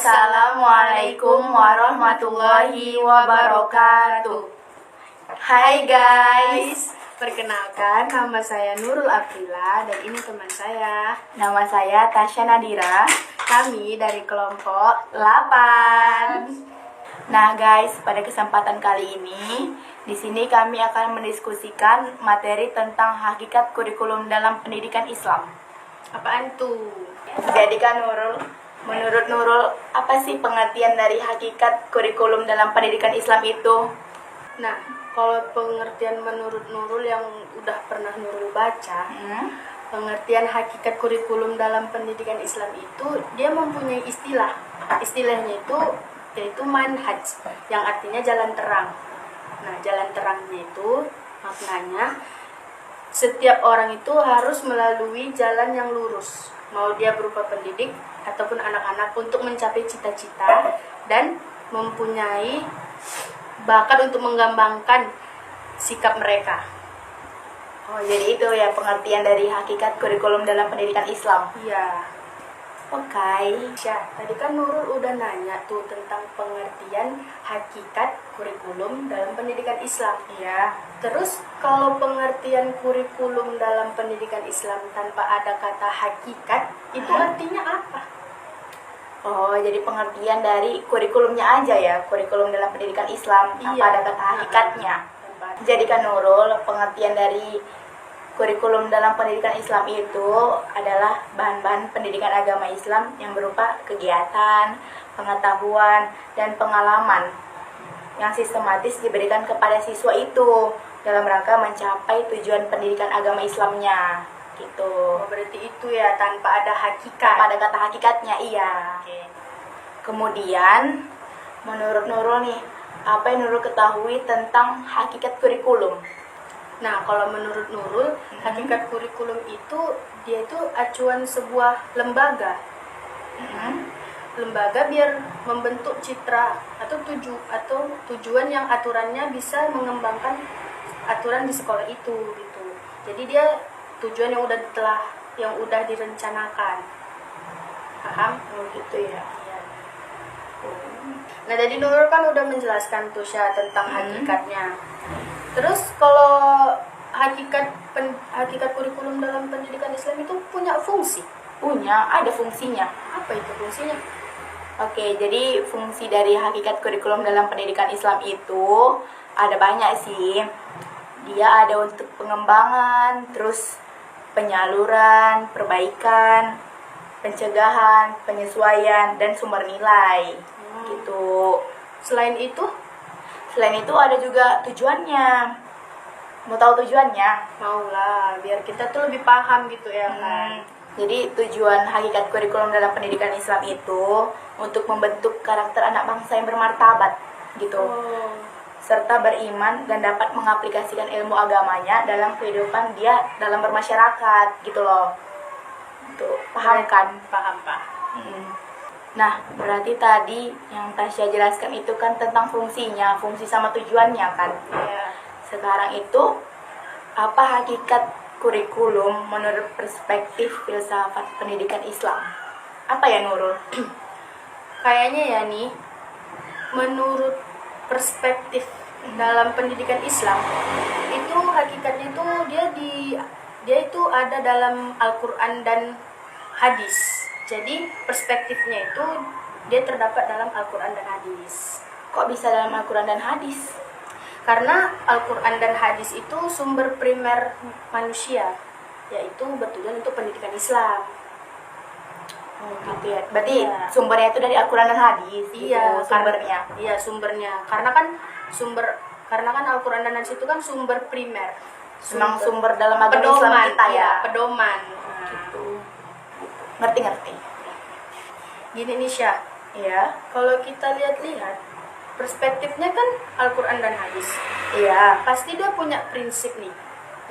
Assalamualaikum warahmatullahi wabarakatuh. Hai guys, Perkenalkan, nama saya Nurul Aprila dan ini teman saya. nama saya Tasya Nadira. Kami dari kelompok 8. Nah guys, pada kesempatan kali ini, di sini kami akan mendiskusikan materi tentang hakikat kurikulum dalam pendidikan Islam. Apaan tuh? Jadi kan menurut Nurul, apa sih pengertian dari hakikat kurikulum dalam pendidikan Islam itu? Nah, kalau pengertian menurut Nurul yang udah pernah Nurul baca, pengertian hakikat kurikulum dalam pendidikan Islam itu dia mempunyai istilah. Istilahnya itu yaitu manhaj, yang artinya jalan terang. Nah, jalan terangnya itu maknanya setiap orang itu harus melalui jalan yang lurus, mau dia berupa pendidik ataupun anak-anak, untuk mencapai cita-cita dan mempunyai bakat untuk mengembangkan sikap mereka. Oh, jadi itu ya pengertian dari hakikat kurikulum dalam pendidikan Islam. Iya. Oke. Syah, tadi kan Nurul udah nanya tuh tentang pengertian hakikat kurikulum dalam pendidikan Islam. Iya. Terus kalau pengertian kurikulum dalam pendidikan Islam tanpa ada kata hakikat, itu artinya apa? Oh, jadi pengertian dari kurikulumnya aja ya, kurikulum dalam pendidikan Islam tanpa Iya. ada kata hakikatnya. Jadi kan Nurul, pengertian dari kurikulum dalam pendidikan Islam itu adalah bahan-bahan pendidikan agama Islam yang berupa kegiatan, pengetahuan, dan pengalaman yang sistematis diberikan kepada siswa itu dalam rangka mencapai tujuan pendidikan agama Islamnya. Gitu. Oh, berarti itu ya tanpa ada hakikat. Tanpa ada kata hakikatnya, iya. Oke. Kemudian, menurut Nurul nih, apa yang Nurul ketahui tentang hakikat kurikulum? Nah, kalau menurut Nurul, hakikat kurikulum itu dia itu acuan sebuah lembaga. Lembaga biar membentuk citra atau tujuan yang aturannya bisa mengembangkan aturan di sekolah itu gitu. Jadi dia tujuan yang udah direncanakan. Paham? Oh gitu ya. Iya. Nah, jadi Nurul kan udah menjelaskan tuh Syah tentang hakikatnya. Terus kalau hakikat kurikulum dalam pendidikan Islam itu punya fungsi. Punya, ada fungsinya. Apa itu fungsinya? Oke, jadi fungsi dari hakikat kurikulum dalam pendidikan Islam itu ada banyak sih. Dia ada untuk pengembangan, terus penyaluran, perbaikan, pencegahan, penyesuaian, dan sumber nilai. Gitu. Selain itu ada juga tujuannya. Mau tahu tujuannya? maulah biar kita tuh lebih paham gitu ya kan. Jadi tujuan hakikat kurikulum dalam pendidikan Islam itu untuk membentuk karakter anak bangsa yang bermartabat gitu. Serta beriman dan dapat mengaplikasikan ilmu agamanya dalam kehidupan dia dalam bermasyarakat gitu loh. Tuh, paham kan? Paham. Nah, berarti tadi yang Tasya jelaskan itu kan tentang fungsinya, fungsi sama tujuannya kan. Iya. Sekarang itu apa hakikat kurikulum menurut perspektif filsafat pendidikan Islam? Apa ya Nurul? Kayaknya ya nih, menurut perspektif dalam pendidikan Islam itu hakikatnya itu dia itu ada dalam Al-Quran dan hadis. Jadi perspektifnya itu dia terdapat dalam Al-Quran dan hadis. Kok bisa dalam Al-Quran dan hadis? Karena Al-Quran dan hadis itu sumber primer manusia, yaitu bertujuan untuk pendidikan Islam. Oh gitu ya. Berarti Iya. sumbernya itu dari Al-Quran dan hadis. Iya, gitu, sumbernya. Iya, sumbernya. Karena kan Al-Quran dan hadis itu kan sumber primer. Memang sumber dalam agama Islam kita ya. Pedoman. Gitu. Ngerti. Gini nih Syah, Iya. kalau kita lihat-lihat perspektifnya kan Al-Quran dan hadis. Iya. Pasti dia punya prinsip nih.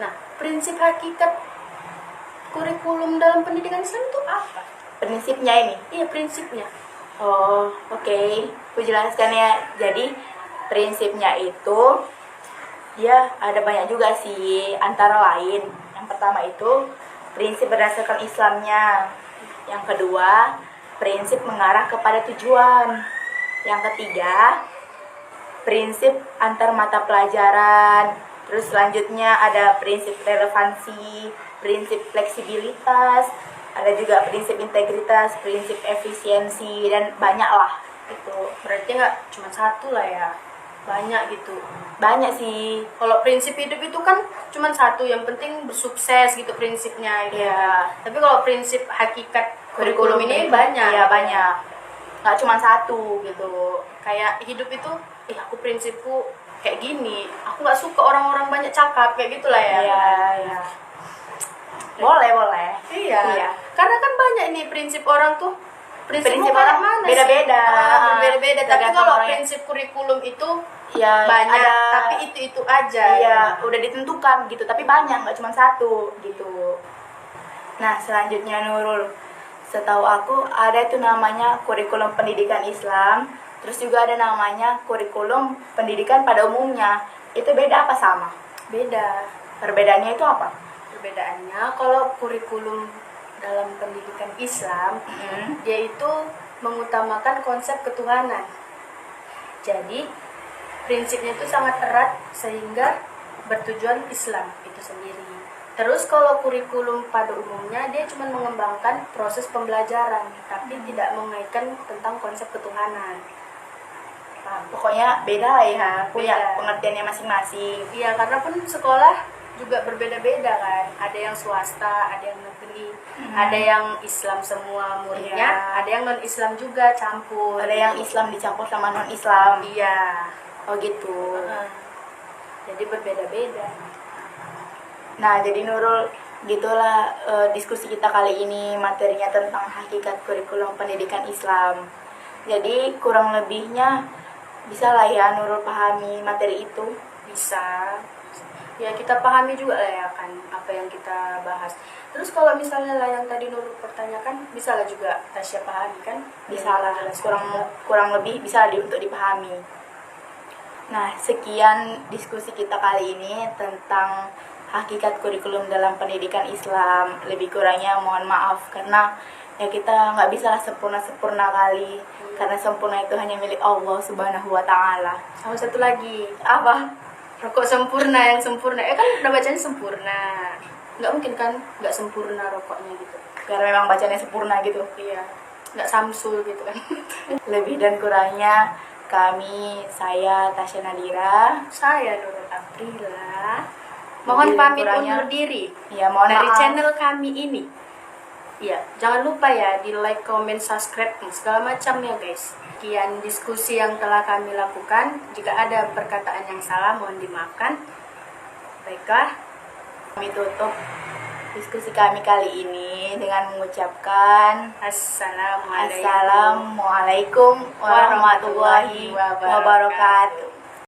Nah, prinsip hakikat kurikulum dalam pendidikan Islam itu apa? Prinsipnya ini. Iya, prinsipnya. Oh, oke. Aku jelaskan ya. Jadi prinsipnya itu dia ada banyak juga sih, antara lain. Yang pertama itu prinsip berdasarkan Islamnya. Yang kedua, prinsip mengarah kepada tujuan. Yang ketiga, prinsip antar mata pelajaran. Terus selanjutnya ada prinsip relevansi, prinsip fleksibilitas, ada juga prinsip integritas, prinsip efisiensi, dan banyak lah gitu. Berarti nggak cuma satu lah ya, banyak gitu. Banyak sih. Kalau prinsip hidup itu kan cuma satu, yang penting bersukses gitu prinsipnya gitu. Iya. Tapi kalau prinsip hakikat kurikulum ini banyak. Iya, banyak. Nggak cuma satu gitu. Kayak hidup itu, aku prinsipku kayak gini. Aku nggak suka orang-orang banyak cakap kayak gitulah ya. Iya, iya. Boleh. Iya. Karena kan banyak ini prinsip orang tuh. Prinsip Prinsipmu orang kayak mana beda-beda. sih? Berbeda-beda. Tapi Tergantung kalau orangnya. prinsip kurikulum itu Ya, banyak, ada, tapi itu aja. iya, udah ditentukan gitu, tapi banyak, nggak cuma satu gitu. Nah, selanjutnya Nurul, setahu aku ada itu namanya kurikulum pendidikan Islam, terus juga ada namanya kurikulum pendidikan pada umumnya. Itu beda apa sama? Beda. Perbedaannya itu apa? Perbedaannya kalau kurikulum dalam pendidikan Islam, dia itu mengutamakan konsep ketuhanan. Jadi prinsipnya itu sangat erat sehingga bertujuan Islam itu sendiri. Terus kalau kurikulum pada umumnya dia cuma mengembangkan proses pembelajaran, tapi tidak mengaitkan tentang konsep ketuhanan. Nah, pokoknya beda lah ya, punya Beda. pengertiannya masing-masing. Iya, karena pun sekolah juga berbeda-beda kan. Ada yang swasta, ada yang negeri, ada yang Islam semua muridnya, Iya. ada yang non-Islam juga campur. Ada yang Islam dicampur sama non-Islam. Iya. Oh gitu. Jadi berbeda-beda. Nah, jadi Nurul, gitulah diskusi kita kali ini, materinya tentang hakikat kurikulum pendidikan Islam. Jadi kurang lebihnya bisa lah ya Nurul pahami materi itu. Bisa. Ya kita pahami juga lah ya kan apa yang kita bahas. Terus kalau misalnya lah yang tadi Nurul pertanyakan, bisa lah juga Tasya pahami kan? Bisa lah, kurang lebih bisa lah untuk dipahami. Nah, sekian diskusi kita kali ini tentang hakikat kurikulum dalam pendidikan Islam. Lebih kurangnya mohon maaf karena ya kita nggak bisa lah sempurna kali, karena sempurna itu hanya milik Allah Subhanahu wa Ta'ala. Sama satu lagi, Apa? rokok sempurna, yang sempurna. Kan udah bacanya sempurna. Nggak mungkin kan nggak sempurna rokoknya gitu. Karena memang bacanya sempurna gitu. Iya. Nggak samsul gitu kan. Lebih dan kurangnya saya Tasya Nadira. Saya Nurul Aprila. Lebih Mohon dan pamit kurangnya- undur diri Ya, mohon dari maaf. channel kami ini. Iya, jangan lupa ya di like, comment, subscribe, segala macam ya guys. Sekian diskusi yang telah kami lakukan. Jika ada perkataan yang salah, mohon dimaafkan. Baiklah, Kami tutup diskusi kami kali ini dengan mengucapkan Assalamualaikum Assalamualaikum warahmatullahi wabarakatuh.